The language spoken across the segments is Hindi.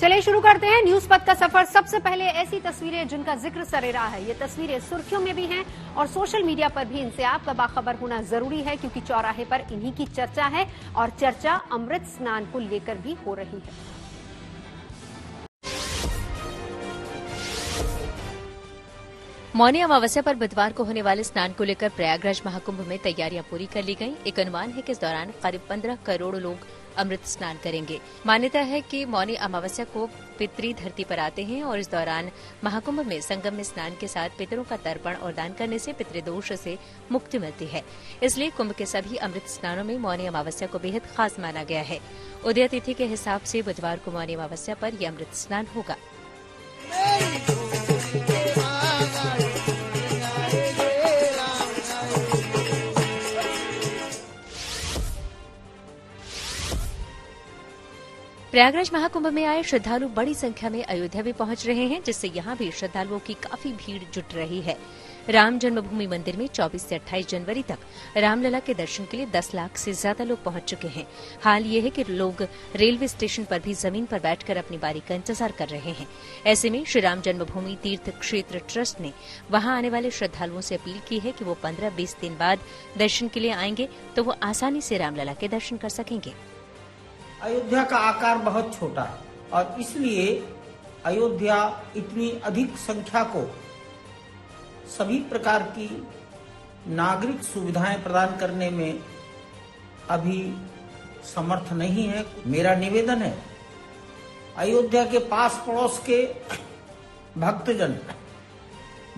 चलिए शुरू करते हैं न्यूज पथ का सफर। सबसे पहले ऐसी तस्वीरें जिनका जिक्र सरेरा है। ये तस्वीरें सुर्खियों में भी हैं और सोशल मीडिया पर भी इनसे आपका बाखबर होना जरूरी है, क्योंकि चौराहे पर इन्हीं की चर्चा है और चर्चा अमृत स्नान को लेकर भी हो रही है। मौनी अमावस्या पर बुधवार को होने वाले स्नान को लेकर प्रयागराज महाकुंभ में तैयारियां पूरी कर ली गईं। एक अनुमान है कि इस दौरान करीब 15 करोड़ लोग अमृत स्नान करेंगे। मान्यता है कि मौनी अमावस्या को पितृ धरती पर आते हैं और इस दौरान महाकुंभ में संगम में स्नान के साथ पितरों का तर्पण और दान करने से पितृदोष से मुक्ति मिलती है। इसलिए कुंभ के सभी अमृत स्नानों में मौनी अमावस्या को बेहद खास माना गया है। उदय तिथि के हिसाब से बुधवार को मौनी अमावस्या पर यह अमृत स्नान होगा। प्रयागराज महाकुंभ में आए श्रद्धालु बड़ी संख्या में अयोध्या भी पहुंच रहे हैं, जिससे यहां भी श्रद्धालुओं की काफी भीड़ जुट रही है। राम जन्मभूमि मंदिर में 24 से 28 जनवरी तक रामलला के दर्शन के लिए 10 लाख से ज्यादा लोग पहुंच चुके हैं। हाल ये है कि लोग रेलवे स्टेशन पर भी जमीन पर बैठकर अपनी बारी का इंतजार कर रहे हैं। ऐसे में श्री राम जन्मभूमि तीर्थ क्षेत्र ट्रस्ट ने वहां आने वाले श्रद्धालुओं से अपील की है कि वो 15-20 दिन बाद दर्शन के लिए आएंगे तो वो आसानी से रामलला के दर्शन कर सकेंगे। अयोध्या का आकार बहुत छोटा है और इसलिए अयोध्या इतनी अधिक संख्या को सभी प्रकार की नागरिक सुविधाएं प्रदान करने में अभी समर्थ नहीं है। मेरा निवेदन है, अयोध्या के पास पड़ोस के भक्तजन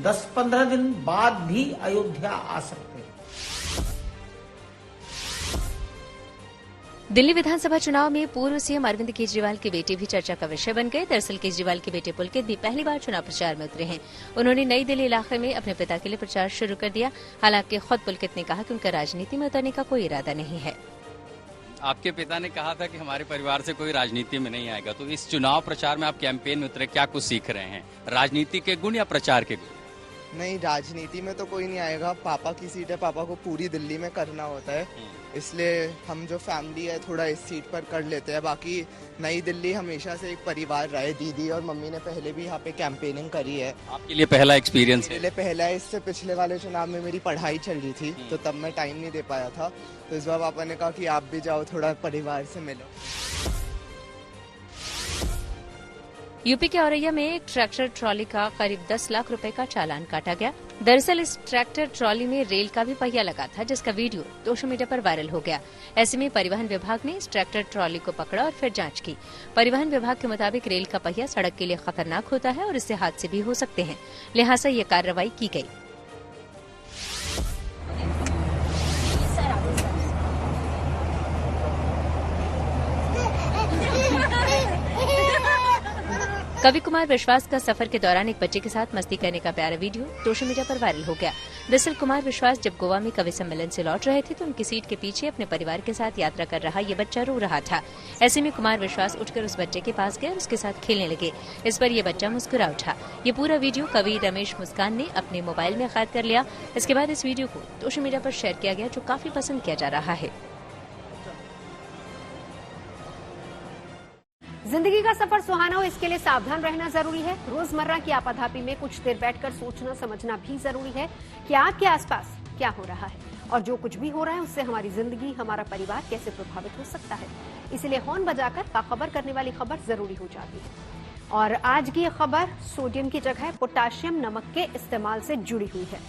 10-15 दिन बाद भी अयोध्या आ सकते हैं। दिल्ली विधानसभा चुनाव में पूर्व सीएम अरविंद केजरीवाल के बेटे भी चर्चा का विषय बन गए। दरअसल केजरीवाल के बेटे पुलकित भी पहली बार चुनाव प्रचार में उतरे हैं। उन्होंने नई दिल्ली इलाके में अपने पिता के लिए प्रचार शुरू कर दिया। हालांकि खुद पुलकित ने कहा कि उनका राजनीति में उतरने का कोई इरादा नहीं है। आपके पिता ने कहा था कि हमारे परिवार से कोई राजनीति में नहीं आएगा, तो इस चुनाव प्रचार में आप कैंपेन में उतरे, क्या कुछ सीख रहे हैं? राजनीति के गुण या प्रचार के गुण? नहीं, राजनीति में तो कोई नहीं आएगा। पापा की सीट है, पापा को पूरी दिल्ली में करना होता है, इसलिए हम जो फैमिली है थोड़ा इस सीट पर कर लेते हैं। बाकी नई दिल्ली हमेशा से एक परिवार रहा है। दीदी और मम्मी ने पहले भी यहाँ पे कैंपेनिंग करी है। आपके लिए पहला एक्सपीरियंस है? मेरे लिए पहला है। इससे पिछले वाले चुनाव में मेरी पढ़ाई चल रही थी तो तब मैं टाइम नहीं दे पाया था, तो इस बार पापा ने कहा कि आप भी जाओ, थोड़ा परिवार से मिलो। यूपी के औरैया में एक ट्रैक्टर ट्रॉली का करीब 10 लाख रुपए का चालान काटा गया। दरअसल इस ट्रैक्टर ट्रॉली में रेल का भी पहिया लगा था, जिसका वीडियो सोशल मीडिया पर वायरल हो गया। ऐसे में परिवहन विभाग ने इस ट्रैक्टर ट्रॉली को पकड़ा और फिर जांच की। परिवहन विभाग के मुताबिक रेल का पहिया सड़क के लिए खतरनाक होता है और इससे हादसे भी हो सकते हैं, लिहाजा ये कार्रवाई की गई। कवि कुमार विश्वास का सफर के दौरान एक बच्चे के साथ मस्ती करने का प्यारा वीडियो सोशल मीडिया पर वायरल हो गया। दरअसल कुमार विश्वास जब गोवा में कवि सम्मेलन से लौट रहे थे तो उनकी सीट के पीछे अपने परिवार के साथ यात्रा कर रहा ये बच्चा रो रहा था। ऐसे में कुमार विश्वास उठकर उस बच्चे के पास गए और उसके साथ खेलने लगे। इस पर यह बच्चा मुस्कुरा उठा। ये पूरा वीडियो कवि रमेश मुस्कान ने अपने मोबाइल में कैद कर लिया। इसके बाद इस वीडियो को सोशल मीडिया पर शेयर किया गया, जो काफी पसंद किया जा रहा है। जिंदगी का सफर सुहाना हो, इसके लिए सावधान रहना जरूरी है। रोजमर्रा की आपाधापी में कुछ देर बैठकर सोचना समझना भी जरूरी है कि आपके आसपास क्या हो रहा है और जो कुछ भी हो रहा है उससे हमारी जिंदगी, हमारा परिवार कैसे प्रभावित हो सकता है। इसलिए हॉर्न बजाकर बाखबर करने वाली खबर जरूरी हो जाती है। और आज की खबर सोडियम की जगह पोटाशियम नमक के इस्तेमाल से जुड़ी हुई है।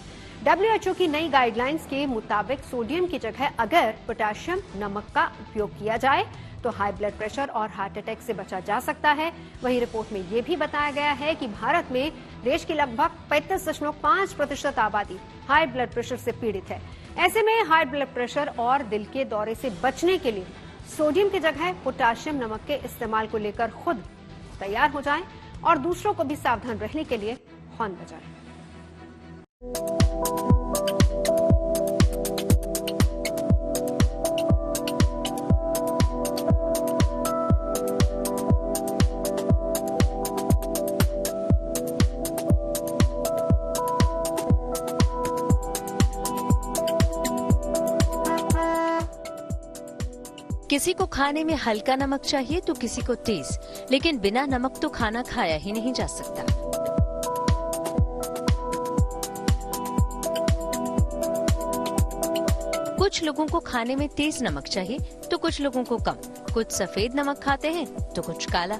WHO की नई गाइडलाइंस के मुताबिक सोडियम की जगह अगर पोटाशियम नमक का उपयोग किया जाए तो हाई ब्लड प्रेशर और हार्ट अटैक से बचा जा सकता है। वहीं रिपोर्ट में यह भी बताया गया है कि भारत में देश की लगभग 35.5% आबादी हाई ब्लड प्रेशर से पीड़ित है। ऐसे में हाई ब्लड प्रेशर और दिल के दौरे से बचने के लिए सोडियम की जगह पोटाशियम नमक के इस्तेमाल को लेकर खुद तैयार हो जाएं और दूसरों को भी सावधान रहने के लिए हॉर्न बजाएं। किसी को खाने में हल्का नमक चाहिए तो किसी को तेज, लेकिन बिना नमक तो खाना खाया ही नहीं जा सकता। कुछ लोगों को खाने में तेज नमक चाहिए तो कुछ लोगों को कम। कुछ सफेद नमक खाते हैं तो कुछ काला।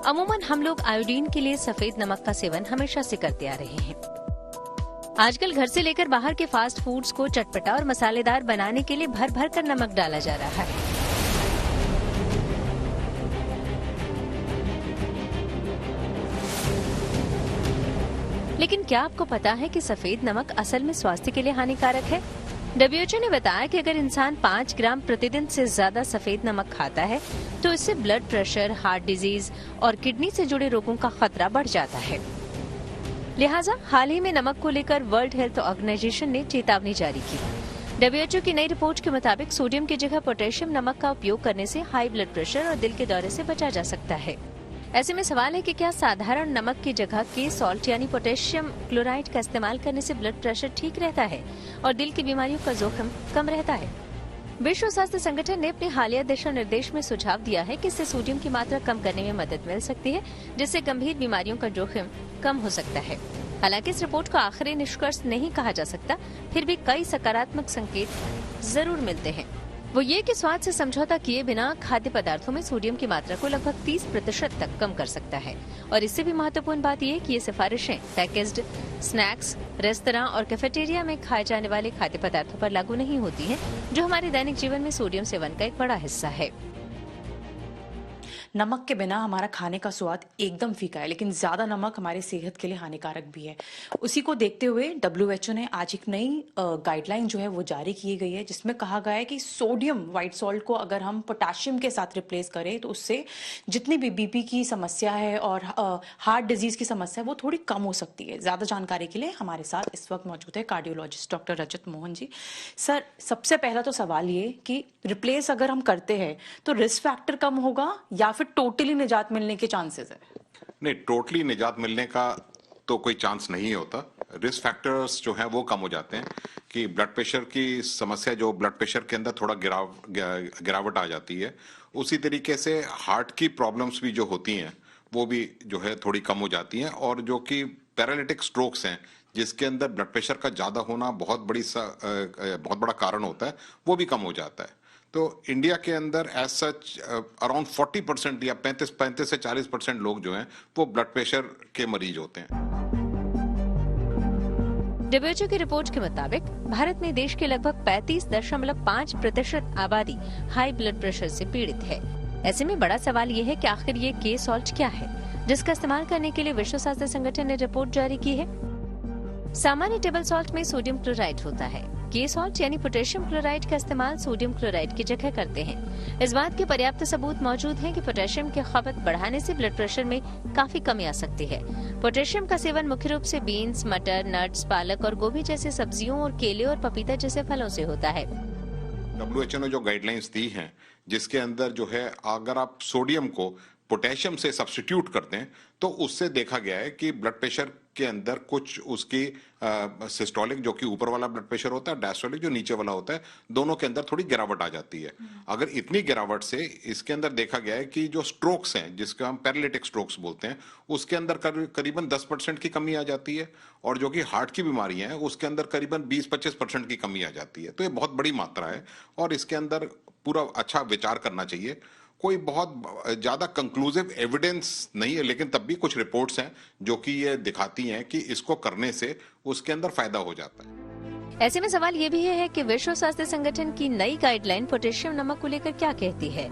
अमूमन हम लोग आयोडीन के लिए सफेद नमक का सेवन हमेशा से करते आ रहे हैं। आजकल घर से लेकर बाहर के फास्ट फूड्स को चटपटा और मसालेदार बनाने के लिए भर भर कर नमक डाला जा रहा है। लेकिन क्या आपको पता है कि सफेद नमक असल में स्वास्थ्य के लिए हानिकारक है? WHO ने बताया कि अगर इंसान 5 ग्राम प्रतिदिन से ज्यादा सफेद नमक खाता है तो इससे ब्लड प्रेशर, हार्ट डिजीज और किडनी से जुड़े रोगों का खतरा बढ़ जाता है। लिहाजा हाल ही में नमक को लेकर वर्ल्ड हेल्थ ऑर्गेनाइजेशन ने चेतावनी जारी की। WHO की नई रिपोर्ट के मुताबिक सोडियम की जगह पोटेशियम नमक का उपयोग करने से हाई ब्लड प्रेशर और दिल के दौरे से बचा जा सकता है। ऐसे में सवाल है कि क्या साधारण नमक की जगह के सॉल्ट यानी पोटेशियम क्लोराइड का इस्तेमाल करने से ब्लड प्रेशर ठीक रहता है और दिल की बीमारियों का जोखिम कम रहता है? विश्व स्वास्थ्य संगठन ने अपने हालिया दिशा निर्देश में सुझाव दिया है कि इससे सोडियम की मात्रा कम करने में मदद मिल सकती है, जिससे गंभीर बीमारियों का जोखिम कम हो सकता है। हालांकि इस रिपोर्ट को आखिरी निष्कर्ष नहीं कहा जा सकता, फिर भी कई सकारात्मक संकेत जरूर मिलते हैं। वो ये कि स्वाद से समझौता किए बिना खाद्य पदार्थों में सोडियम की मात्रा को लगभग 30% तक कम कर सकता है। और इससे भी महत्वपूर्ण बात यह कि ये सिफारिशें पैकेज्ड स्नैक्स, रेस्तरां और कैफेटेरिया में खाए जाने वाले खाद्य पदार्थों पर लागू नहीं होती हैं, जो हमारे दैनिक जीवन में सोडियम सेवन का एक बड़ा हिस्सा है। नमक के बिना हमारा खाने का स्वाद एकदम फीका है, लेकिन ज्यादा नमक हमारे सेहत के लिए हानिकारक भी है। उसी को देखते हुए WHO ने आज एक नई गाइडलाइन जो है वो जारी की गई है, जिसमें कहा गया है कि सोडियम व्हाइट सॉल्ट को अगर हम पोटेशियम के साथ रिप्लेस करें तो उससे जितनी भी बीपी की समस्या है और हार्ट डिजीज की समस्या है वो थोड़ी कम हो सकती है। ज्यादा जानकारी के लिए हमारे साथ इस वक्त मौजूद है कार्डियोलॉजिस्ट डॉक्टर रजत मोहन जी। सर, सबसे पहला तो सवाल ये कि रिप्लेस अगर हम करते हैं तो रिस्क फैक्टर कम होगा या फिर टोटली निजात मिलने के चांसेस है? नहीं, टोटली निजात मिलने का तो कोई चांस नहीं होता। रिस्क फैक्टर्स जो है वो कम हो जाते हैं कि ब्लड प्रेशर की समस्या, जो ब्लड प्रेशर के अंदर थोड़ा गिरावट आ जाती है, उसी तरीके से हार्ट की प्रॉब्लम्स भी जो होती हैं वो भी जो है थोड़ी कम हो जाती हैं। और जो कि पैरालिटिक स्ट्रोक्स हैं, जिसके अंदर ब्लड प्रेशर का ज्यादा होना बहुत बड़ा कारण होता है, वो भी कम हो जाता है। तो इंडिया के अंदर एज सच अराउंड 40% या 35 से 40% लोग जो हैं वो ब्लड प्रेशर के मरीज होते हैं। WHO की रिपोर्ट के मुताबिक भारत में देश के लगभग 35.5% आबादी हाई ब्लड प्रेशर से पीड़ित है। ऐसे में बड़ा सवाल ये है कि आखिर ये के सॉल्ट क्या है, जिसका इस्तेमाल करने के लिए विश्व स्वास्थ्य संगठन ने रिपोर्ट जारी की है। सामान्य टेबल सॉल्ट में सोडियम क्लोराइड होता है। के सॉल्ट यानी पोटेशियम क्लोराइड का इस्तेमाल सोडियम क्लोराइड की जगह करते हैं। इस बात के पर्याप्त सबूत मौजूद हैं कि पोटेशियम की खपत बढ़ाने से ब्लड प्रेशर में काफी कमी आ सकती है। पोटेशियम का सेवन मुख्य रूप से बीन्स, मटर, नट्स, पालक और गोभी जैसे सब्जियों और केले और पपीता जैसे फलों से होता है। WHO ने जो गाइडलाइंस दी हैं, जिसके अंदर जो है अगर आप सोडियम को पोटेशियम से सब्स्टिट्यूट करते हैं तो उससे देखा गया है कि ब्लड प्रेशर के अंदर कुछ उसकी सिस्टोलिक जो कि ऊपर वाला ब्लड प्रेशर होता है, डायस्टोलिक जो नीचे वाला होता है, दोनों के अंदर थोड़ी गिरावट आ जाती है। अगर इतनी गिरावट से इसके अंदर देखा गया है कि जो स्ट्रोक्स हैं, जिसको हम पैरालिटिक स्ट्रोक्स बोलते हैं, उसके अंदर करीबन 10% की कमी आ जाती है। और जो कि हार्ट की बीमारियां हैं उसके अंदर करीबन 20-25% की कमी आ जाती है। तो ये बहुत बड़ी मात्रा है और इसके अंदर पूरा अच्छा विचार करना चाहिए। कोई बहुत ज्यादा कंक्लूसिव एविडेंस नहीं है, लेकिन तब भी कुछ रिपोर्ट्स हैं जो कि ये दिखाती हैं कि इसको करने से उसके अंदर फायदा हो जाता है। ऐसे में सवाल ये भी है कि विश्व स्वास्थ्य संगठन की नई गाइडलाइन पोटेशियम नमक को लेकर क्या कहती है।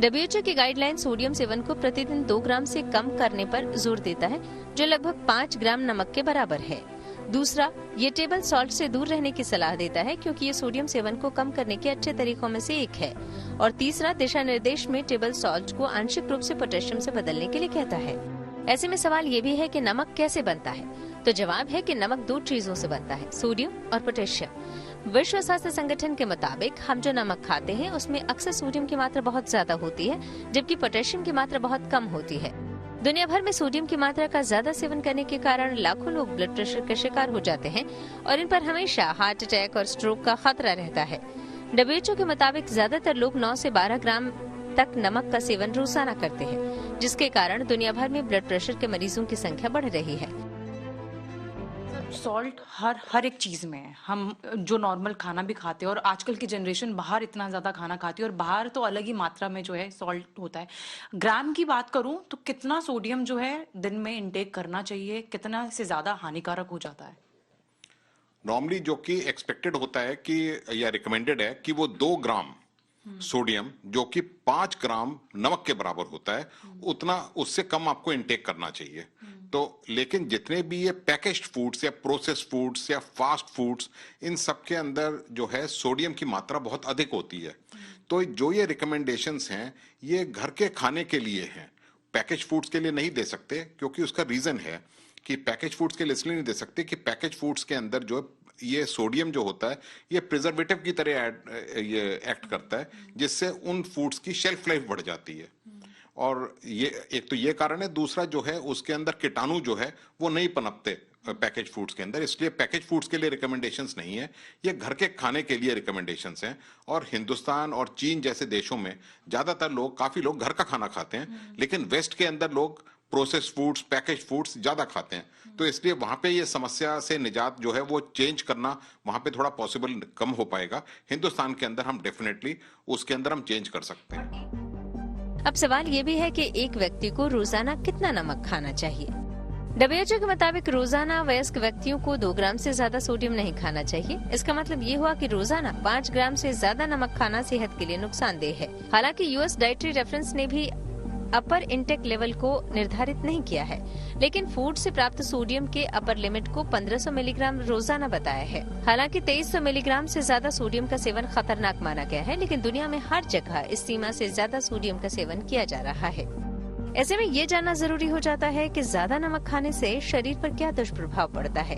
WHO की गाइडलाइन सोडियम सेवन को प्रतिदिन 2 ग्राम से कम करने पर जोर देता है, जो लगभग 5 ग्राम नमक के बराबर है। दूसरा, ये टेबल सॉल्ट से दूर रहने की सलाह देता है, क्योंकि ये सोडियम सेवन को कम करने के अच्छे तरीकों में से एक है। और तीसरा, दिशा निर्देश में टेबल सॉल्ट को आंशिक रूप से पोटेशियम से बदलने के लिए कहता है। ऐसे में सवाल ये भी है कि नमक कैसे बनता है, तो जवाब है कि नमक 2 चीजों से बनता है, सोडियम और पोटेशियम। विश्व स्वास्थ्य संगठन के मुताबिक हम जो नमक खाते हैं उसमें अक्सर सोडियम की मात्रा बहुत ज्यादा होती है, जबकि पोटेशियम की मात्रा बहुत कम होती है। दुनिया भर में सोडियम की मात्रा का ज्यादा सेवन करने के कारण लाखों लोग ब्लड प्रेशर के शिकार हो जाते हैं और इन पर हमेशा हार्ट अटैक और स्ट्रोक का खतरा रहता है। WHO के मुताबिक ज्यादातर लोग 9 से 12 ग्राम तक नमक का सेवन रोजाना करते हैं, जिसके कारण दुनिया भर में ब्लड प्रेशर के मरीजों की संख्या बढ़ रही है। सॉल्ट हर एक चीज में है। हम जो नॉर्मल खाना भी खाते हैं और आजकल की जनरेशन बाहर इतना ज्यादा खाना खाती है और बाहर तो अलग ही मात्रा में जो है सॉल्ट होता है। ग्राम की बात करूं तो कितना सोडियम जो है दिन में इंटेक करना चाहिए, कितना से ज्यादा हानिकारक हो जाता है? नॉर्मली जो कि एक्सपेक्टेड होता है कि या रिकमेंडेड है कि वो 2 ग्राम सोडियम जो कि 5 ग्राम नमक के बराबर होता है, उतना उससे कम आपको इनटेक करना चाहिए। तो लेकिन जितने भी ये पैकेज्ड फूड्स या प्रोसेस्ड फूड्स या फास्ट फूड्स, इन सब के अंदर जो है सोडियम की मात्रा बहुत अधिक होती है। तो जो ये रिकमेंडेशंस हैं ये घर के खाने के लिए हैं, पैकेज फूड्स के लिए नहीं दे सकते, क्योंकि उसका रीजन है कि पैकेज फूड्स के लिए इसलिए नहीं दे सकते कि पैकेज फूड्स के अंदर जो ये सोडियम जो होता है ये प्रिजर्वेटिव की तरह ये एक्ट करता है, जिससे उन फूड्स की शेल्फ लाइफ बढ़ जाती है। और ये एक तो ये कारण है, दूसरा जो है उसके अंदर कीटाणु जो है वो नहीं पनपते पैकेज फूड्स के अंदर, इसलिए पैकेज फूड्स के लिए रिकमेंडेशंस नहीं है, ये घर के खाने के लिए रिकमेंडेशंस हैं। और हिंदुस्तान और चीन जैसे देशों में ज्यादातर लोग, काफी लोग घर का खाना खाते हैं, लेकिन वेस्ट के अंदर लोग प्रोसेस्ड फूड्स, पैकेज फूड्स ज्यादा खाते हैं। तो इसलिए वहां पे ये समस्या से निजात जो है वो चेंज करना वहां पे थोड़ा पॉसिबल कम हो पाएगा। हिंदुस्तान के अंदर हम डेफिनेटली उसके अंदर हम चेंज कर सकते हैं। अब सवाल ये भी है कि एक व्यक्ति को रोजाना कितना नमक खाना चाहिए। WHO के मुताबिक रोजाना वयस्क व्यक्तियों को 2 ग्राम से ज्यादा सोडियम नहीं खाना चाहिए। इसका मतलब ये हुआ कि रोजाना 5 ग्राम से ज्यादा नमक खाना सेहत के लिए नुकसानदेह है। हालांकि US डाइटरी रेफरेंस ने भी अपर इंटेक लेवल को निर्धारित नहीं किया है, लेकिन फूड से प्राप्त सोडियम के अपर लिमिट को 1500 मिलीग्राम रोजाना बताया है। हालांकि 2300 मिलीग्राम से ज्यादा सोडियम का सेवन खतरनाक माना गया है, लेकिन दुनिया में हर जगह इस सीमा से ज्यादा सोडियम का सेवन किया जा रहा है। ऐसे में ये जानना जरूरी हो जाता है कि ज्यादा नमक खाने से शरीर पर क्या दुष्प्रभाव पड़ता है।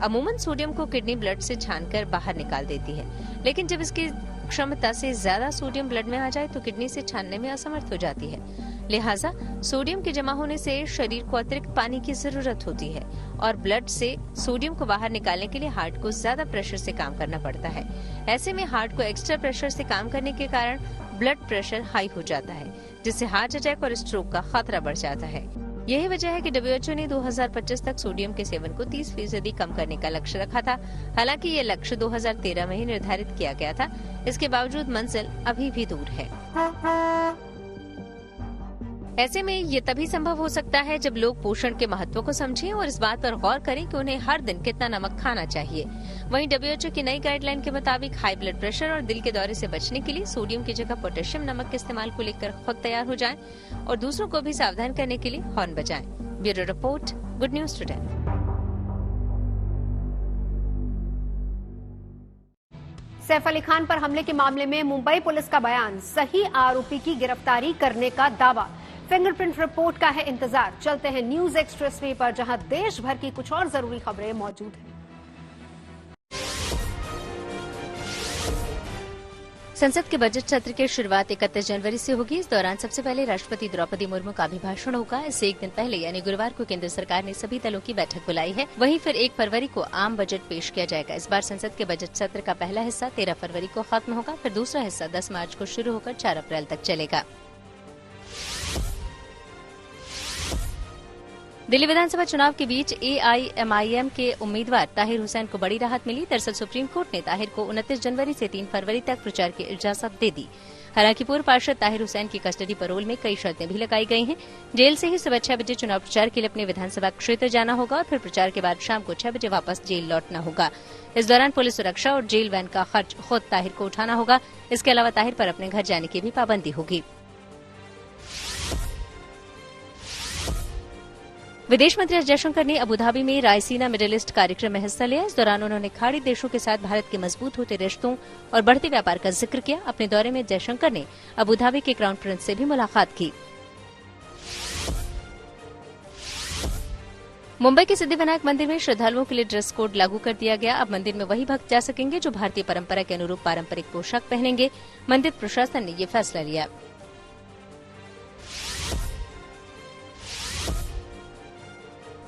अमूमन सोडियम को किडनी ब्लड से छानकर बाहर निकाल देती है, लेकिन जब इसकी क्षमता से ज्यादा सोडियम ब्लड में आ जाए तो किडनी से छानने में असमर्थ हो जाती है। लिहाजा सोडियम के जमा होने से शरीर को अतिरिक्त पानी की जरूरत होती है और ब्लड से सोडियम को बाहर निकालने के लिए हार्ट को ज्यादा प्रेशर से काम करना पड़ता है। ऐसे में हार्ट को एक्स्ट्रा प्रेशर से काम करने के कारण ब्लड प्रेशर हाई हो जाता है, जिससे हार्ट अटैक और स्ट्रोक का खतरा बढ़ जाता है। यही वजह है कि WHO ने 2025 तक सोडियम के सेवन को 30% कम करने का लक्ष्य रखा था। हालांकि ये लक्ष्य 2013 में ही निर्धारित किया गया था। इसके बावजूद मंजिल अभी भी दूर है। ऐसे में ये तभी संभव हो सकता है जब लोग पोषण के महत्व को समझें और इस बात पर गौर करें कि उन्हें हर दिन कितना नमक खाना चाहिए। वहीं WHO की नई गाइडलाइन के मुताबिक हाई ब्लड प्रेशर और दिल के दौरे से बचने के लिए सोडियम की जगह पोटेशियम नमक के इस्तेमाल को लेकर खुद तैयार हो जाएं और दूसरों को भी सावधान करने के लिए हॉर्न बजाएं। Bureau report, good news today. Saif Ali Khan पर हमले के मामले में मुंबई पुलिस का बयान, सही आरोपी की गिरफ्तारी करने का दावा। फिंगरप्रिंट रिपोर्ट का है इंतजार। चलते हैं न्यूज एक्सप्रेसवे पर, जहां देश भर की कुछ और जरूरी खबरें मौजूद हैं। संसद के बजट सत्र की शुरुआत 31 जनवरी से होगी। इस दौरान सबसे पहले राष्ट्रपति द्रौपदी मुर्मू का अभिभाषण होगा। इससे एक दिन पहले यानी गुरुवार को केंद्र सरकार ने सभी दलों की बैठक बुलाई है। वहीं फिर 1 फरवरी को आम बजट पेश किया जाएगा। इस बार संसद के बजट सत्र का पहला हिस्सा 13 फरवरी को खत्म होगा, फिर दूसरा हिस्सा 10 मार्च को शुरू होकर 4 अप्रैल तक चलेगा। दिल्ली विधानसभा चुनाव के बीच AIMIM के उम्मीदवार ताहिर हुसैन को बड़ी राहत मिली। दरअसल सुप्रीम कोर्ट ने ताहिर को 29 जनवरी से 3 फरवरी तक प्रचार की इजाजत दे दी। हालांकि पूर्व पार्षद ताहिर हुसैन की कस्टडी पैरोल में कई शर्तें भी लगाई गई हैं। जेल से ही सुबह 6 बजे चुनाव प्रचार के लिए अपने विधानसभा क्षेत्र जाना होगा और फिर प्रचार के बाद शाम को 6 बजे वापस जेल लौटना होगा। इस दौरान पुलिस सुरक्षा और जेल वैन का खर्च खुद ताहिर को उठाना होगा। इसके अलावा ताहिर पर अपने घर जाने की भी पाबंदी होगी। विदेश मंत्री एस जयशंकर ने अबुधाबी में रायसीना मिडिल ईस्ट कार्यक्रम में हिस्सा लिया। इस दौरान उन्होंने खाड़ी देशों के साथ भारत के मजबूत होते रिश्तों और बढ़ते व्यापार का जिक्र किया। अपने दौरे में जयशंकर ने अबुधाबी के क्राउन प्रिंस से भी मुलाकात की। मुंबई के सिद्धिविनायक मंदिर में श्रद्धालुओं के लिए ड्रेस कोड लागू कर दिया गया। अब मंदिर में वही भक्त जा सकेंगे जो भारतीय परंपरा के अनुरूप पारंपरिक पोशाक पहनेंगे। मंदिर प्रशासन ने ये फैसला लिया।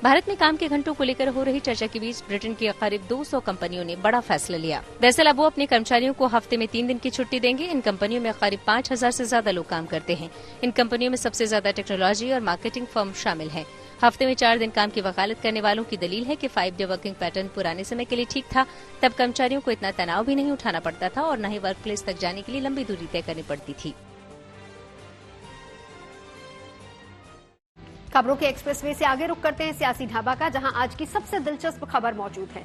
भारत में काम के घंटों को लेकर हो रही चर्चा के बीच ब्रिटेन की करीब 200 कंपनियों ने बड़ा फैसला लिया। दरअसल अब वो अपने कर्मचारियों को हफ्ते में 3 दिन की छुट्टी देंगे। इन कंपनियों में करीब 5000 से ज्यादा लोग काम करते हैं। इन कंपनियों में सबसे ज्यादा टेक्नोलॉजी और मार्केटिंग फर्म शामिल हैं। हफ्ते में 4 दिन काम की वकालत करने वालों की दलील है कि 5 डे वर्किंग पैटर्न पुराने समय के लिए ठीक था। तब कर्मचारियों को इतना तनाव भी नहीं उठाना पड़ता था और न ही वर्क प्लेस तक जाने के लिए लंबी दूरी तय करनी पड़ती थी। खबरों के एक्सप्रेसवे से आगे रुक करते हैं सियासी ढाबा का, जहां आज की सबसे दिलचस्प खबर मौजूद है।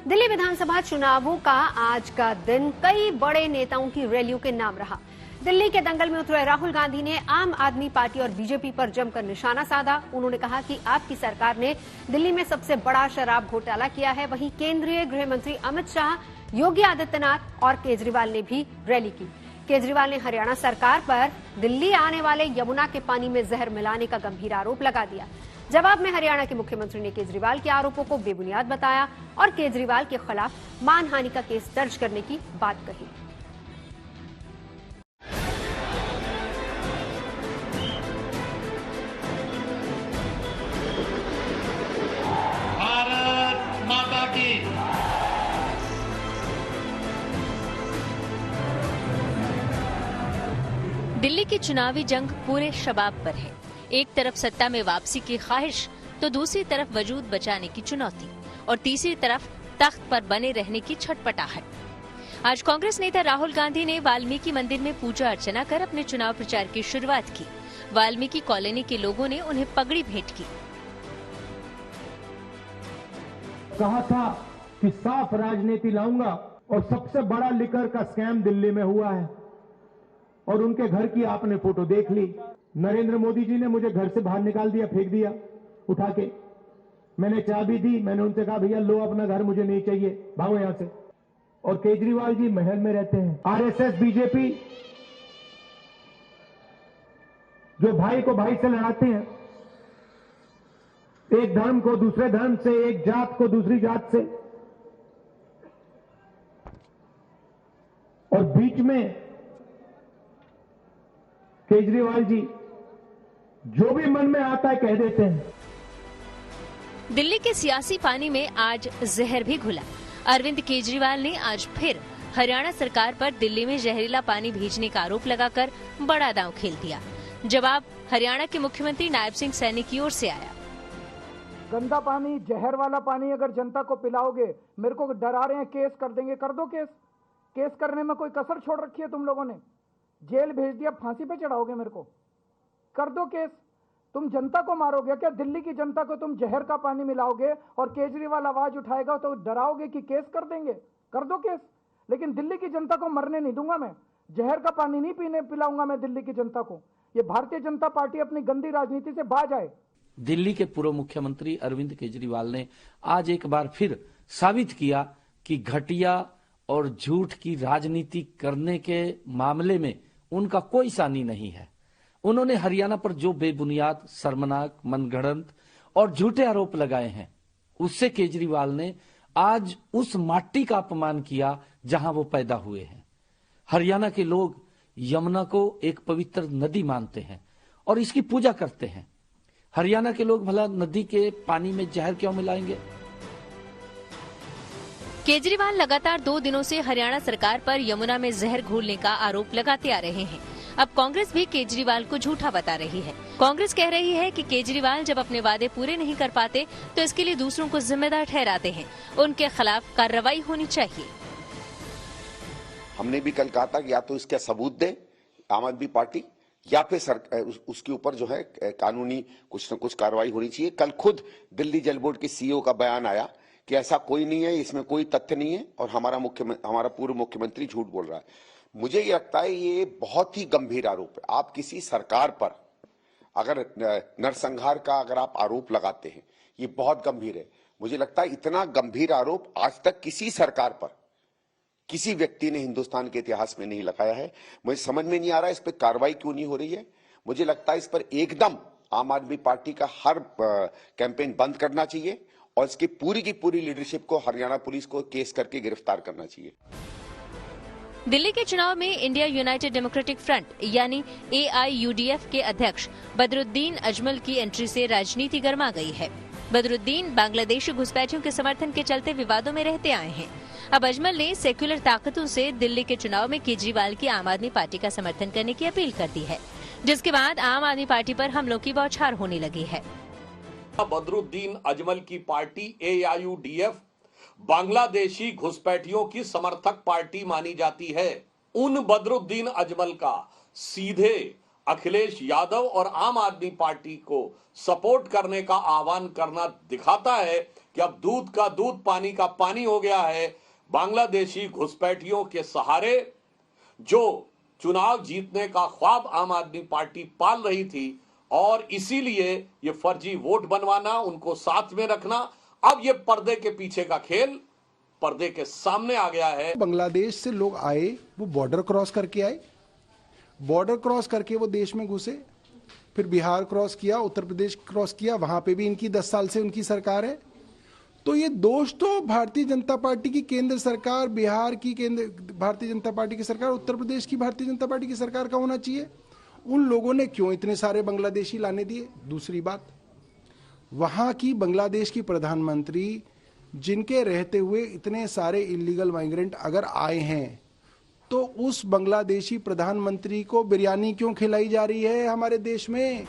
दिल्ली विधानसभा चुनावों का आज का दिन कई बड़े नेताओं की रैलियों के नाम रहा। दिल्ली के दंगल में उतरे राहुल गांधी ने आम आदमी पार्टी और बीजेपी पर जमकर निशाना साधा। उन्होंने कहा कि आपकी सरकार ने दिल्ली में सबसे बड़ा शराब घोटाला किया है। वहीं केंद्रीय गृह मंत्री अमित शाह, योगी आदित्यनाथ और केजरीवाल ने भी रैली की। केजरीवाल ने हरियाणा सरकार पर दिल्ली आने वाले यमुना के पानी में जहर मिलाने का गंभीर आरोप लगा दिया। जवाब में हरियाणा के मुख्यमंत्री ने केजरीवाल के आरोपों को बेबुनियाद बताया और केजरीवाल के खिलाफ मानहानि का केस दर्ज करने की बात कही। भारत माता की। दिल्ली की चुनावी जंग पूरे शबाब पर है। एक तरफ सत्ता में वापसी की ख्वाहिश तो दूसरी तरफ वजूद बचाने की चुनौती और तीसरी तरफ तख्त पर बने रहने की छटपटाहट। आज कांग्रेस नेता राहुल गांधी ने वाल्मीकि मंदिर में पूजा अर्चना कर अपने चुनाव प्रचार की शुरुआत की। वाल्मीकि कॉलोनी के लोगों ने उन्हें पगड़ी भेंट की। कहा था कि साफ राजनीति लाऊंगा और सबसे बड़ा लिकर का स्कैम दिल्ली में हुआ है और उनके घर की आपने फोटो देख ली। नरेंद्र मोदी जी ने मुझे घर से बाहर निकाल दिया, फेंक दिया उठा के। मैंने चाबी दी, मैंने उनसे कहा भैया लो अपना घर, मुझे नहीं चाहिए, भागो यहां से। और केजरीवाल जी महल में रहते हैं। आरएसएस बीजेपी जो भाई को भाई से लड़ाते हैं, एक धर्म को दूसरे धर्म से, एक जात को दूसरी जात से, और बीच में केजरीवाल जी जो भी मन में आता है कह देते हैं। दिल्ली के सियासी पानी में आज जहर भी घुला। अरविंद केजरीवाल ने आज फिर हरियाणा सरकार पर दिल्ली में जहरीला पानी भेजने का आरोप लगाकर बड़ा दांव खेल दिया। जवाब हरियाणा के मुख्यमंत्री नायब सिंह सैनी की ओर से आया। गंदा पानी, जहर वाला पानी अगर जनता को पिलाओगे, मेरे को डरा रहे हैं केस कर देंगे, कर दो केस। केस करने में कोई कसर छोड़ रखी है तुम लोगों ने? जेल भेज दिया, फांसी पे चढ़ाओगे मेरे को? कर दो केस। तुम जनता को मारोगे क्या? दिल्ली की जनता को तुम जहर का पानी मिलाओगे और केजरीवाल आवाज उठाएगा तो डराओगे कि केस कर देंगे? कर दो केस। लेकिन दिल्ली की जनता को मरने नहीं दूंगा मैं। जहर का पानी नहीं पिलाऊंगा मैं दिल्ली की जनता को। ये भारतीय जनता पार्टी अपनी गंदी राजनीति से बाज आए। दिल्ली के पूर्व मुख्यमंत्री अरविंद केजरीवाल ने आज एक बार फिर साबित किया कि घटिया और झूठ की राजनीति करने के मामले में उनका कोई सानी नहीं है। उन्होंने हरियाणा पर जो बेबुनियाद, शर्मनाक, मनगढ़ंत और झूठे आरोप लगाए हैं, उससे केजरीवाल ने आज उस माटी का अपमान किया जहां वो पैदा हुए हैं। हरियाणा के लोग यमुना को एक पवित्र नदी मानते हैं और इसकी पूजा करते हैं। हरियाणा के लोग भला नदी के पानी में जहर क्यों मिलाएंगे? केजरीवाल लगातार 2 दिनों से हरियाणा सरकार पर यमुना में जहर घोलने का आरोप लगाते आ रहे हैं। अब कांग्रेस भी केजरीवाल को झूठा बता रही है। कांग्रेस कह रही है कि केजरीवाल जब अपने वादे पूरे नहीं कर पाते तो इसके लिए दूसरों को जिम्मेदार ठहराते हैं। उनके खिलाफ कार्रवाई होनी चाहिए। हमने भी कल कहा था कि या तो इसका सबूत दे आम आदमी पार्टी या फिर उसके ऊपर जो है कानूनी कुछ न कुछ कार्रवाई होनी चाहिए। कल खुद दिल्ली जल बोर्ड के सीईओ का बयान आया कि ऐसा कोई नहीं है, इसमें कोई तथ्य नहीं है और हमारा पूर्व मुख्यमंत्री झूठ बोल रहा है। मुझे ये लगता है ये बहुत ही गंभीर आरोप है। आप किसी सरकार पर अगर नरसंहार का अगर आप आरोप लगाते हैं, ये बहुत गंभीर है। मुझे लगता है इतना गंभीर आरोप आज तक किसी सरकार पर किसी व्यक्ति ने हिंदुस्तान के इतिहास में नहीं लगाया है। मुझे समझ में नहीं आ रहा है इस पर कार्रवाई क्यों नहीं हो रही है। मुझे लगता है इस पर एकदम आम आदमी पार्टी का हर कैंपेन बंद करना चाहिए और इसकी पूरी की पूरी लीडरशिप को हरियाणा पुलिस को केस करके गिरफ्तार करना चाहिए। दिल्ली के चुनाव में इंडिया यूनाइटेड डेमोक्रेटिक फ्रंट यानी AIUDF के अध्यक्ष बदरुद्दीन अजमल की एंट्री से राजनीति गर्मा गई है। बदरुद्दीन बांग्लादेशी घुसपैठियों के समर्थन के चलते विवादों में रहते आए हैं। अब अजमल ने सेक्युलर ताकतों से दिल्ली के चुनाव में केजरीवाल की आम आदमी पार्टी का समर्थन करने की अपील कर दी है, जिसके बाद आम आदमी पार्टी पर हमलों की बौछार होने लगी है। बदरुद्दीन अजमल की पार्टी AIUDF बांग्लादेशी घुसपैठियों की समर्थक पार्टी मानी जाती है। उन बदरुद्दीन अजमल का सीधे अखिलेश यादव और आम आदमी पार्टी को सपोर्ट करने का आह्वान करना दिखाता है कि अब दूध का दूध पानी का पानी हो गया है। बांग्लादेशी घुसपैठियों के सहारे जो चुनाव जीतने का ख्वाब आम आदमी पार्टी पाल रही थी और इसीलिए ये फर्जी वोट बनवाना, उनको साथ में रखना, अब ये पर्दे के पीछे का खेल पर्दे के सामने आ गया है। बांग्लादेश से लोग आए, वो बॉर्डर क्रॉस करके आए, बॉर्डर क्रॉस करके वो देश में घुसे, फिर बिहार क्रॉस किया, उत्तर प्रदेश क्रॉस किया, वहां पे भी इनकी 10 साल से उनकी सरकार है। तो ये दोष तो भारतीय जनता पार्टी की केंद्र सरकार, बिहार की भारतीय जनता पार्टी की सरकार, उत्तर प्रदेश की भारतीय जनता पार्टी की सरकार का होना चाहिए। उन लोगों ने क्यों इतने सारे बांग्लादेशी लाने दिए? दूसरी बात, वहां की बांग्लादेश की प्रधानमंत्री जिनके रहते हुए इतने सारे इलीगल माइग्रेंट अगर आए हैं, तो उस बांग्लादेशी प्रधानमंत्री को बिरयानी क्यों खिलाई जा रही है हमारे देश में?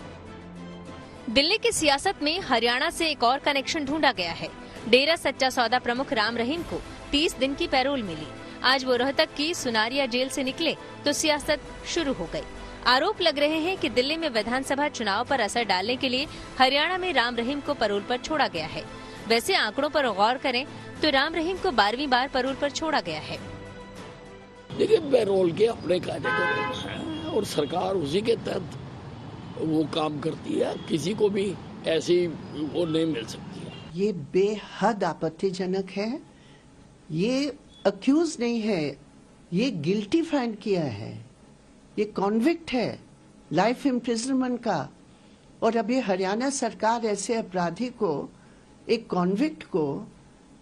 दिल्ली की सियासत में हरियाणा से एक और कनेक्शन ढूंढा गया है। डेरा सच्चा सौदा प्रमुख राम रहीम को 30 दिन की पैरोल मिली। आज वो रोहतक की सुनारिया जेल से निकले तो सियासत शुरू हो गई। आरोप लग रहे हैं कि दिल्ली में विधानसभा चुनाव पर असर डालने के लिए हरियाणा में राम रहीम को पैरोल पर छोड़ा गया है। वैसे आंकड़ों पर गौर करें तो राम रहीम को 12वीं बार पैरोल पर छोड़ा गया है। देखिए, पैरोल के अपने कायदे हैं और सरकार उसी के तहत वो काम करती है। किसी को भी ऐसी वो नहीं मिल सकती है। ये बेहद आपत्तिजनक है। ये अक्यूज नहीं है, ये गिल्टी फाइंड किया है, ये कॉन्विक्ट है लाइफ इम्प्रिजनमेंट का। और अभी हरियाणा सरकार ऐसे अपराधी को, एक कॉन्विक्ट को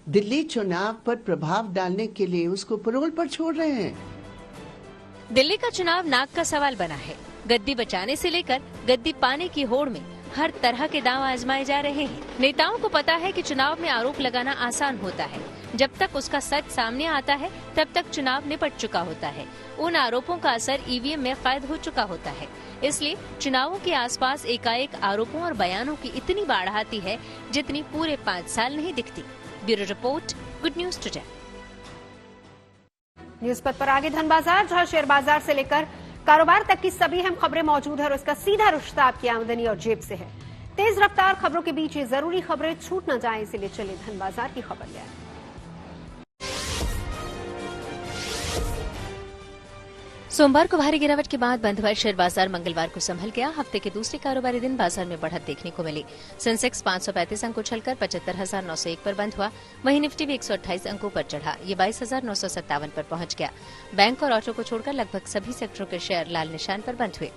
दिल्ली चुनाव पर प्रभाव डालने के लिए उसको पैरोल पर छोड़ रहे हैं। दिल्ली का चुनाव नाक का सवाल बना है। गद्दी बचाने से लेकर गद्दी पाने की होड़ में हर तरह के दांव आजमाए जा रहे हैं। नेताओं को पता है कि चुनाव में आरोप लगाना आसान होता है। जब तक उसका सच सामने आता है तब तक चुनाव निपट चुका होता है। उन आरोपों का असर ईवीएम में कैद हो चुका होता है। इसलिए चुनावों के आसपास एकाएक आरोपों और बयानों की इतनी बाढ़ आती है जितनी पूरे 5 साल नहीं दिखती। Bureau report, good news today. News पथ पर आगे धन बाजार, जहां शेयर बाजार से लेकर कारोबार तक की सभी अहम खबरें मौजूद है और इसका सीधा रिश्ता आपकी आमदनी और जेब से है। तेज रफ्तार खबरों के बीच ये जरूरी खबरें छूट न जाए, इसलिए चलिए धन बाजार की खबर ले आए। सोमवार को भारी गिरावट के बाद बंद हुआ शेयर बाजार मंगलवार को संभल गया। हफ्ते के दूसरे कारोबारी दिन बाजार में बढ़त देखने को मिली। सेंसेक्स 535 अंकों उछलकर 75,901 पर बंद हुआ। वहीं निफ्टी भी 128 अंकों पर चढ़ा। ये 22,957 पर पहुंच गया। बैंक और ऑटो को छोड़कर लगभग सभी सेक्टरों के शेयर लाल निशान पर बंद हुए।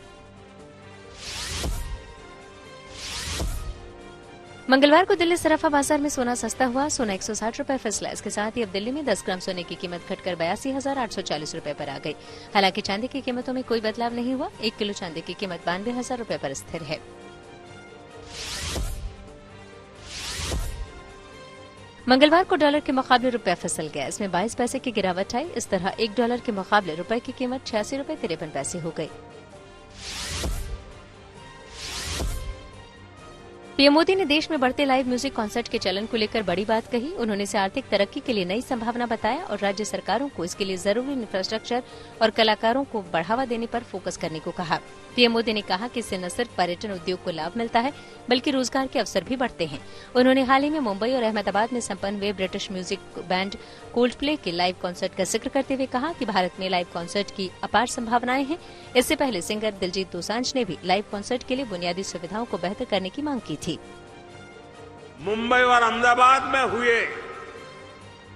मंगलवार को दिल्ली सराफा बाजार में सोना सस्ता हुआ। सोना 160 रुपए फिसला। इसके साथ ही अब दिल्ली में 10 ग्राम सोने की कीमत घटकर 82,840 रुपए पर आ गई। हालांकि चांदी की कीमतों में कोई बदलाव नहीं हुआ। 1 किलो चांदी की कीमत 92,000 रुपए पर स्थिर है। मंगलवार को डॉलर के मुकाबले रुपया फिसल गया। इसमें 22 पैसे की गिरावट आई। इस तरह 1 डॉलर के मुकाबले रुपए की कीमत 86 रुपए 53 पैसे हो गई। पीएम मोदी ने देश में बढ़ते लाइव म्यूजिक कॉन्सर्ट के चलन को लेकर बड़ी बात कही। उन्होंने इसे आर्थिक तरक्की के लिए नई संभावना बताया और राज्य सरकारों को इसके लिए जरूरी इंफ्रास्ट्रक्चर और कलाकारों को बढ़ावा देने पर फोकस करने को कहा। पीएम मोदी ने कहा कि इससे न सिर्फ पर्यटन उद्योग को लाभ मिलता है बल्कि रोजगार के अवसर भी बढ़ते हैं। उन्होंने हाल ही में मुंबई और अहमदाबाद में संपन्न हुए ब्रिटिश म्यूजिक बैंड कोल्डप्ले के लाइव कॉन्सर्ट का जिक्र करते हुए कहा कि भारत में लाइव कॉन्सर्ट की अपार संभावनाएं हैं। इससे पहले सिंगर दिलजीत दोसांझ ने भी लाइव कॉन्सर्ट के लिए बुनियादी सुविधाओं को बेहतर करने की मांग की थी। मुंबई और अहमदाबाद में हुए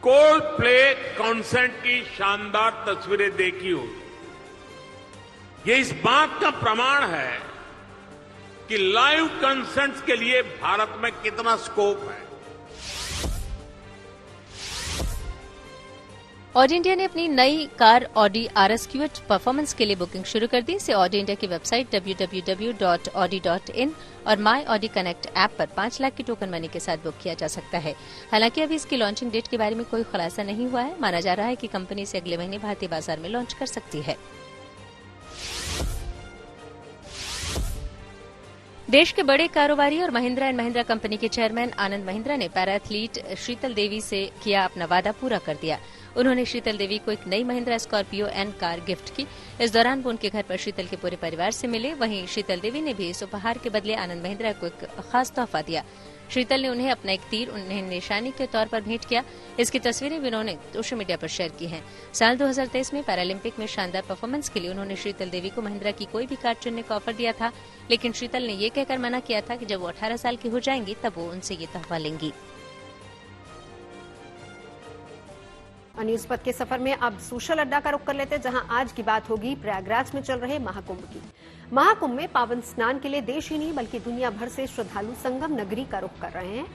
कोल्डप्ले कॉन्सर्ट की शानदार तस्वीरें देखी होगी। ये इस बात का प्रमाण है कि लाइव कॉन्सर्ट्स के लिए भारत में कितना स्कोप है। ऑडी इंडिया ने अपनी नई car Audi RS Q8 performance के लिए बुकिंग शुरू कर दी। इसे ऑडी इंडिया की वेबसाइट www.audi.in और माई ऑडी कनेक्ट ऐप पर 5 लाख की टोकन मनी के साथ बुक किया जा सकता है। हालांकि अभी इसकी लॉन्चिंग डेट के बारे में कोई खुलासा नहीं हुआ है। माना जा रहा है कि कंपनी इसे अगले महीने भारतीय बाजार में लॉन्च कर सकती है। देश के बड़े कारोबारी और महिंद्रा एंड महिंद्रा कंपनी के चेयरमैन आनंद महिंद्रा ने पैरा एथलीट शीतल देवी से किया अपना वादा पूरा कर दिया। उन्होंने शीतल देवी को एक नई Mahindra Scorpio N car gift की। इस दौरान वो उनके घर पर शीतल के पूरे परिवार से मिले। वहीं शीतल देवी ने भी इस उपहार के बदले आनंद महिंद्रा को एक खास तोहफा दिया। शीतल ने उन्हें अपना एक तीर उन्हें निशानी के तौर पर भेंट किया। इसकी तस्वीरें भी उन्होंने सोशल मीडिया पर शेयर की हैं। साल 2023 में पैरालंपिक में शानदार परफॉर्मेंस के लिए उन्होंने शीतल देवी को महिंद्रा की कोई भी कार चुनने का ऑफर दिया था, लेकिन शीतल ने ये कहकर मना किया था कि जब वो 18 साल की हो जाएंगी तब वो उनसे ये तोहफा लेंगी। न्यूज पथ के सफर में अब सोशल अड्डा का रुख कर लेते हैं, जहां आज की बात होगी प्रयागराज में चल रहे महाकुंभ की। महाकुंभ में पावन स्नान के लिए देश ही नहीं बल्कि दुनिया भर से श्रद्धालु संगम नगरी का रुख कर रहे हैं।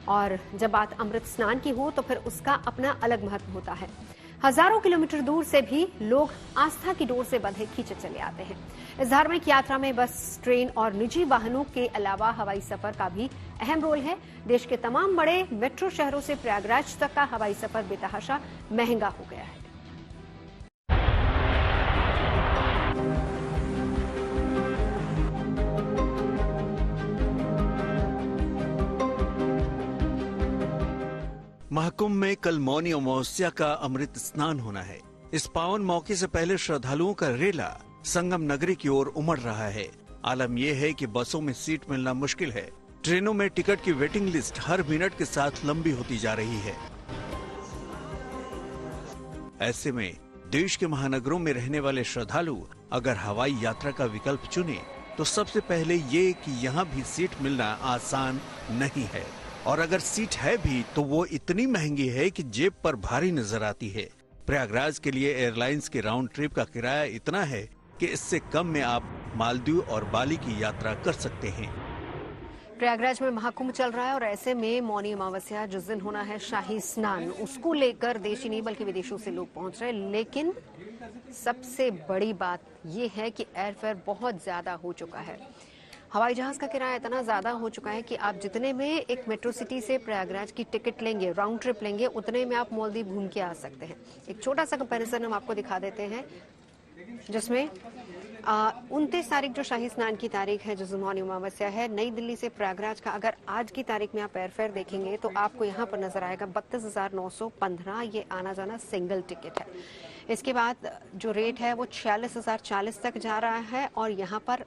और जब बात अमृत स्नान की हो तो फिर उसका अपना अलग महत्व होता है। हजारों किलोमीटर दूर से भी लोग आस्था की डोर से बंधे खींचे चले आते हैं। इस धार्मिक यात्रा में बस, ट्रेन और निजी वाहनों के अलावा हवाई सफर का भी अहम रोल है। देश के तमाम बड़े मेट्रो शहरों से प्रयागराज तक का हवाई सफर बेतहाशा महंगा हो गया है। महाकुंभ में कल मौनी अमावस्या का अमृत स्नान होना है। इस पावन मौके से पहले श्रद्धालुओं का रेला संगम नगरी की ओर उमड़ रहा है। आलम यह है कि बसों में सीट मिलना मुश्किल है। ट्रेनों में टिकट की वेटिंग लिस्ट हर मिनट के साथ लंबी होती जा रही है। ऐसे में देश के महानगरों में रहने वाले श्रद्धालु अगर हवाई यात्रा का विकल्प चुने तो सबसे पहले ये कि यहाँ भी सीट मिलना आसान नहीं है, और अगर सीट है भी तो वो इतनी महंगी है कि जेब पर भारी नजर आती है। प्रयागराज के लिए एयरलाइंस के राउंड ट्रिप का किराया इतना है कि इससे कम में आप मालदीव और बाली की यात्रा कर सकते हैं। प्रयागराज में महाकुंभ चल रहा है और ऐसे में मौनी अमावस्या जिस दिन होना है शाही स्नान, उसको लेकर देश ही नहीं बल्कि विदेशों से लोग पहुंच रहे हैं। लेकिन सबसे बड़ी बात यह है कि एयरफेयर बहुत ज्यादा हो चुका है। हवाई जहाज का किराया इतना ज्यादा हो चुका है कि आप जितने में एक मेट्रो सिटी से प्रयागराज की टिकट लेंगे, राउंड ट्रिप लेंगे, उतने में आप मालदीव घूम के आ सकते हैं। एक छोटा सा कंपैरिजन हम आपको दिखा देते हैं, जिसमें 29 तारीख जो शाही स्नान की तारीख है, जो मौनी अमावस्या है, नई दिल्ली से प्रयागराज का अगर आज की तारीख में आप एयरफेयर देखेंगे तो आपको यहाँ पर नजर आएगा 32,915। ये आना जाना सिंगल टिकट है। इसके बाद जो रेट है वो 46,040 तक जा रहा है और यहाँ पर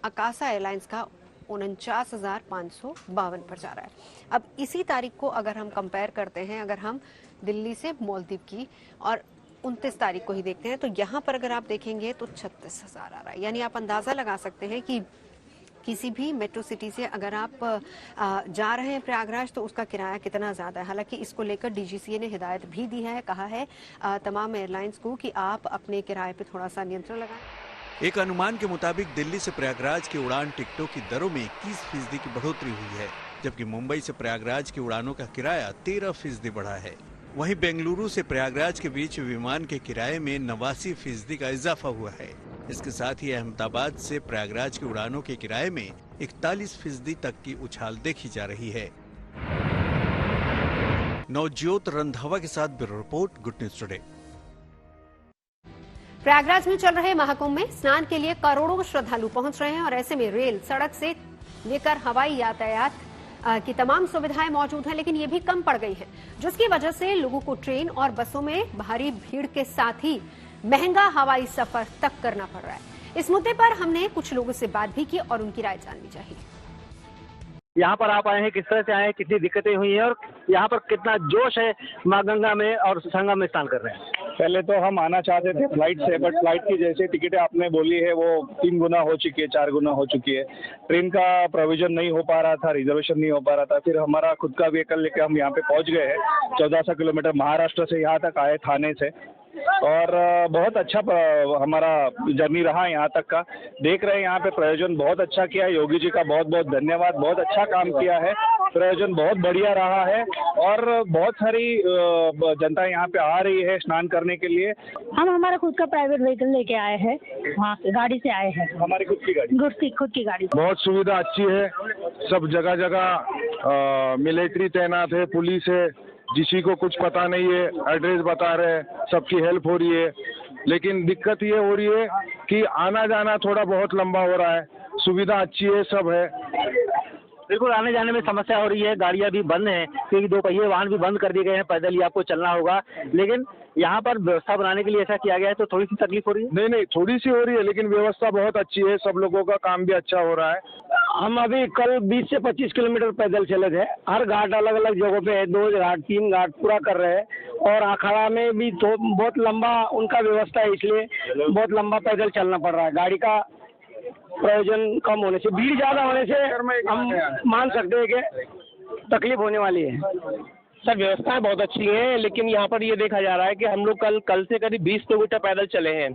अकासा एयरलाइंस का 49,552 पर जा रहा है। अब इसी तारीख को अगर हम कंपेयर करते हैं, अगर हम दिल्ली से मालदीव की और 29 तारीख को ही देखते हैं, तो यहाँ पर अगर आप देखेंगे तो 36,000 आ रहा है। यानी आप अंदाजा लगा सकते हैं कि किसी भी मेट्रो सिटी से अगर आप जा रहे हैं प्रयागराज तो उसका किराया कितना ज्यादा है। हालांकि इसको लेकर डीजीसीए ने हिदायत भी दी है, कहा है तमाम एयरलाइंस को कि आप अपने किराए पे थोड़ा सा नियंत्रण लगाएं। एक अनुमान के मुताबिक दिल्ली से प्रयागराज की उड़ान टिकटों की दरों में 21% की बढ़ोतरी हुई है, जबकि मुंबई से प्रयागराज की उड़ानों का किराया 13% बढ़ा है। वहीं बेंगलुरु से प्रयागराज के बीच विमान के किराए में 89% का इजाफा हुआ है। इसके साथ ही अहमदाबाद से प्रयागराज की उड़ानों के किराए में 41% तक की उछाल देखी जा रही है। नवज्योत रंधावा के साथ bureau report, good news today. Prayagraj में चल रहे महाकुंभ में स्नान के लिए करोड़ों श्रद्धालु पहुंच रहे हैं और ऐसे में रेल, सड़क से लेकर हवाई यातायात की तमाम सुविधाएं मौजूद हैं, लेकिन ये भी कम पड़ गई है, जिसकी वजह से लोगों को ट्रेन और बसों में भारी भीड़ के साथ ही महंगा हवाई सफर तक करना पड़ रहा है। इस मुद्दे पर हमने कुछ लोगों से बात भी की और उनकी राय जाननी चाहिए। यहाँ पर आप आए हैं, किस तरह से आए हैं, कितनी दिक्कतें हुई हैं और यहाँ पर कितना जोश है माँ गंगा में और संगम में स्नान कर रहे हैं? पहले तो हम आना चाहते थे फ्लाइट से, बट फ्लाइट की जैसे टिकटें आपने बोली है वो 3 गुना हो चुकी है, 4 गुना हो चुकी है। ट्रेन का प्रोविजन नहीं हो पा रहा था, रिजर्वेशन नहीं हो पा रहा था। फिर हमारा खुद का व्हीकल लेकर हम यहाँ पे पहुँच गए हैं। 1400 किलोमीटर महाराष्ट्र से यहाँ तक आए, थाने से, और बहुत अच्छा हमारा जर्नी रहा यहाँ तक का। देख रहे हैं यहाँ पे प्रयोजन बहुत अच्छा किया है। योगी जी का बहुत बहुत धन्यवाद, बहुत अच्छा काम किया है। प्रयोजन बहुत बढ़िया रहा है और बहुत सारी जनता यहाँ पे आ रही है स्नान करने के लिए। हम हमारा खुद का प्राइवेट व्हीकल लेके आए हैं, वहाँ से गाड़ी से आए हैं। हमारी खुद की गाड़ी? खुद की गाड़ी। बहुत सुविधा अच्छी है, सब जगह जगह मिलिट्री तैनात है, पुलिस है, किसी को कुछ पता नहीं है, एड्रेस बता रहे हैं, सबकी हेल्प हो रही है। लेकिन दिक्कत ये हो रही है कि आना जाना थोड़ा बहुत लंबा हो रहा है। सुविधा अच्छी है, सब है। बिल्कुल आने जाने में समस्या हो रही है, गाड़ियां भी बंद हैं क्योंकि 2 पहिए वाहन भी बंद कर दिए गए हैं, पैदल ही आपको चलना होगा। लेकिन यहाँ पर व्यवस्था बनाने के लिए ऐसा किया गया है तो थोड़ी सी तकलीफ हो रही है? नहीं, थोड़ी सी हो रही है, लेकिन व्यवस्था बहुत अच्छी है, सब लोगों का काम भी अच्छा हो रहा है। हम अभी कल 20 से 25 किलोमीटर पैदल चले थे। हर घाट अलग अलग जगहों पे है, 2 घाट 3 घाट पूरा कर रहे हैं और अखाड़ा में भी तो बहुत लंबा उनका व्यवस्था है, इसलिए बहुत लंबा पैदल चलना पड़ रहा है। गाड़ी का प्रयोजन कम होने से, भीड़ ज्यादा होने से हम मान सकते हैं कि तकलीफ होने वाली है। सर व्यवस्थाएं बहुत अच्छी हैं, लेकिन यहाँ पर ये देखा जा रहा है कि हम लोग कल से करीब 20 किलोमीटर पैदल चले हैं।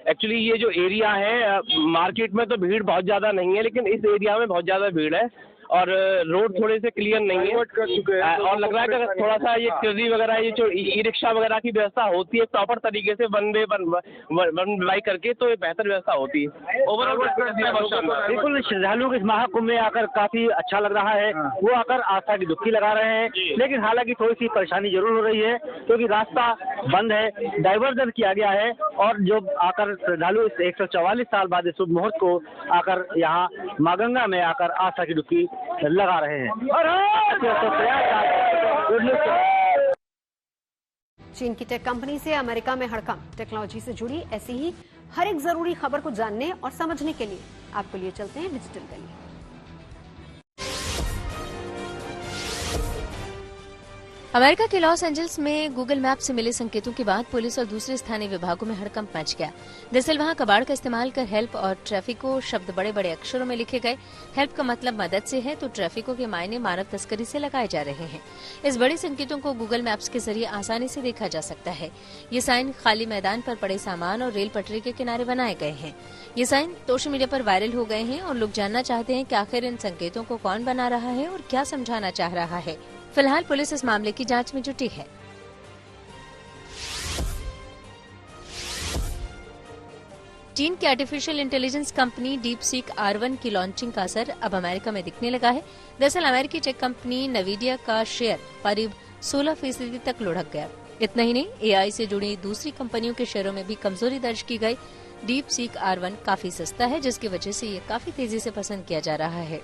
एक्चुअली ये जो एरिया है, मार्केट में तो भीड़ बहुत ज़्यादा नहीं है, लेकिन इस एरिया में बहुत ज़्यादा भीड़ है और रोड थोड़े से क्लियर नहीं है और लग रहा है कि थोड़ा सा ये टैक्सी वगैरह, ये जो ई रिक्शा वगैरह की व्यवस्था होती है प्रॉपर तरीके से वन बाई करके, तो ये बेहतर व्यवस्था होती है। ओवरऑल बिल्कुल श्रद्धालुओं के इस महाकुंभ में आकर काफी अच्छा लग रहा है। वो आकर आस्था की डुबकी लगा रहे हैं, लेकिन हालांकि थोड़ी सी परेशानी जरूर हो रही है क्योंकि रास्ता बंद है, डाइवर्जन किया गया है और जो आकर श्रद्धालु इस 144 साल बाद इस शुभ मुहूर्त को आकर यहाँ माँ गंगा में आकर आस्था की डुबकी लगा रहे हैं। चीन की टेक कंपनी से अमेरिका में हड़कंप, टेक्नोलॉजी से जुड़ी ऐसी ही हर एक जरूरी खबर को जानने और समझने के लिए आपको लिए चलते हैं डिजिटल गली। अमेरिका के लॉस एंजल्स में गूगल मैप से मिले संकेतों के बाद पुलिस और दूसरे स्थानीय विभागों में हड़कंप मच गया। दरअसल वहां कबाड़ का इस्तेमाल कर हेल्प और ट्रैफिको शब्द बड़े बड़े अक्षरों में लिखे गए। हेल्प का मतलब मदद से है तो ट्रैफिको के मायने मानव तस्करी से लगाए जा रहे हैं। इस बड़े संकेतों को गूगल मैप्स के जरिए आसानी से देखा जा सकता है। ये साइन खाली मैदान पर पड़े सामान और रेल पटरी के किनारे बनाए गए हैं। ये साइन सोशल मीडिया पर वायरल हो गए हैं और लोग जानना चाहते हैं कि आखिर इन संकेतों को कौन बना रहा है और क्या समझाना चाह रहा है। फिलहाल पुलिस इस मामले की जांच में जुटी है। चीन की artificial intelligence company deep seek R1 की लॉन्चिंग का असर अब अमेरिका में दिखने लगा है। दरअसल अमेरिकी टेक कंपनी नवीडिया का शेयर करीब 16% तक लुढ़क गया। इतना ही नहीं, AI से जुड़ी दूसरी कंपनियों के शेयरों में भी कमजोरी दर्ज की गई। डीप सीक R1 काफी सस्ता है, जिसकी वजह से ये काफी तेजी से पसंद किया जा रहा है।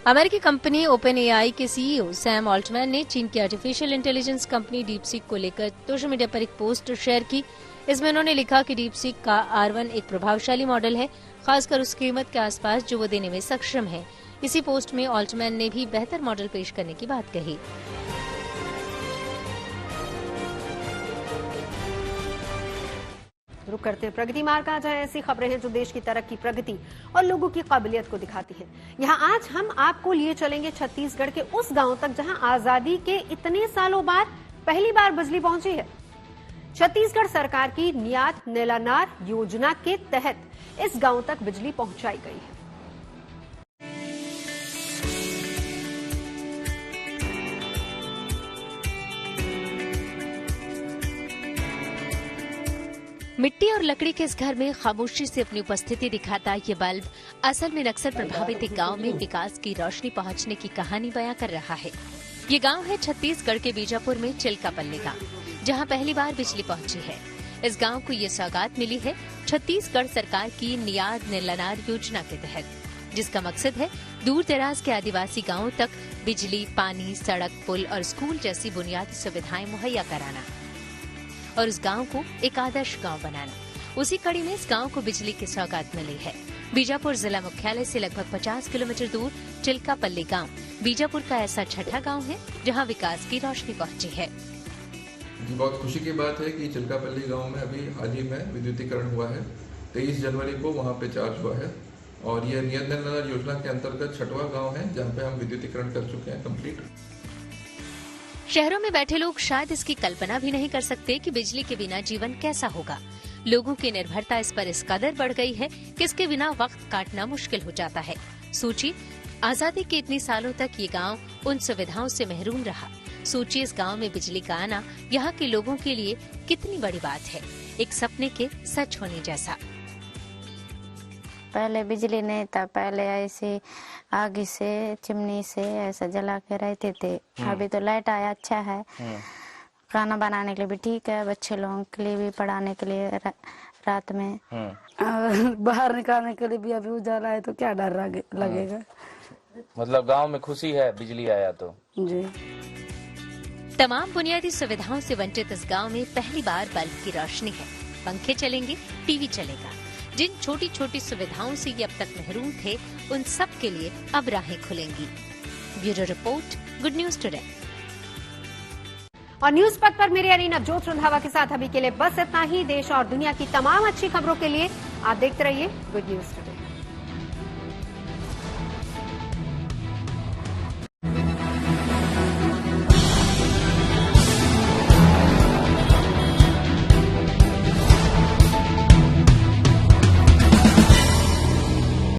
अमेरिकी कंपनी ओपन AI के CEO सैम ऑल्टमैन ने चीन की आर्टिफिशियल इंटेलिजेंस कंपनी डीपसीक को लेकर सोशल मीडिया पर एक पोस्ट शेयर की। इसमें उन्होंने लिखा कि डीपसीक का R1 एक प्रभावशाली मॉडल है, खासकर उस कीमत के आसपास जो वो देने में सक्षम है। इसी पोस्ट में ऑल्टमैन ने भी बेहतर मॉडल पेश करने की बात कही। रुक करते हैं प्रगति मार्ग। आज ऐसी खबरें हैं जो देश की तरक्की, प्रगति और लोगों की काबिलियत को दिखाती है। यहाँ आज हम आपको लिए चलेंगे छत्तीसगढ़ के उस गांव तक जहां आजादी के इतने सालों बाद पहली बार बिजली पहुंची है। छत्तीसगढ़ सरकार की नियात नेलानार योजना के तहत इस गांव तक बिजली पहुंचाई गई है। मिट्टी और लकड़ी के इस घर में खामोशी से अपनी उपस्थिति दिखाता ये बल्ब असल में नक्सल प्रभावित एक गांव में विकास की रोशनी पहुंचने की कहानी बयां कर रहा है। ये गांव है छत्तीसगढ़ के बीजापुर में चिल्कापल्ली गांव, जहां पहली बार बिजली पहुंची है। इस गांव को ये सौगात मिली है छत्तीसगढ़ सरकार की नियाद नेलानार योजना के तहत, जिसका मकसद है दूर दराज के आदिवासी गाँवों तक बिजली, पानी, सड़क, पुल और स्कूल जैसी बुनियादी सुविधाएं मुहैया कराना और उस गांव को एक आदर्श गांव बनाना। उसी कड़ी में इस गांव को बिजली की सौगात मिली है। बीजापुर जिला मुख्यालय से लगभग 50 किलोमीटर दूर चिल्कापल्ली गांव बीजापुर का ऐसा छठा गांव है जहां विकास की रोशनी पहुंची है। बहुत खुशी की बात है कि चिल्कापल्ली गांव में अभी हाल ही में विद्युतीकरण हुआ है। 23 जनवरी को वहां पे चार्ज हुआ है और यह नियत नेलानार योजना के अंतर्गत छठवां गाँव है जहाँ पे हम विद्युतीकरण कर चुके हैं कंप्लीट। शहरों में बैठे लोग शायद इसकी कल्पना भी नहीं कर सकते कि बिजली के बिना जीवन कैसा होगा। लोगों की निर्भरता इस पर इस कदर बढ़ गई है कि इसके बिना वक्त काटना मुश्किल हो जाता है। सोचिए, आजादी के इतने सालों तक ये गांव उन सुविधाओं से महरूम रहा। सोचिए, इस गांव में बिजली का आना यहाँ के लोगों के लिए कितनी बड़ी बात है, एक सपने के सच होने जैसा। पहले बिजली नहीं था, पहले ऐसे आग से चिमनी से ऐसा जला के रहते थे। अभी तो लाइट आया, अच्छा है। खाना बनाने के लिए भी ठीक है, बच्चे लोगों के लिए भी, पढ़ाने के लिए रात में बाहर निकालने के लिए भी अभी उजाला है तो क्या डर लगेगा। मतलब गांव में खुशी है बिजली आया तो जी। तमाम बुनियादी सुविधाओं से वंचित इस गांव में पहली बार बल्ब की रोशनी है। पंखे चलेंगे, टीवी चलेगा। जिन छोटी छोटी सुविधाओं से ये अब तक महरूम थे, उन सब के लिए अब राहें खुलेंगी। Bureau report, good news today. और न्यूज पथ पर मेरे यानी नवजोत रंधावा के साथ अभी के लिए बस इतना ही। देश और दुनिया की तमाम अच्छी खबरों के लिए आप देखते रहिए गुड न्यूज टुडे।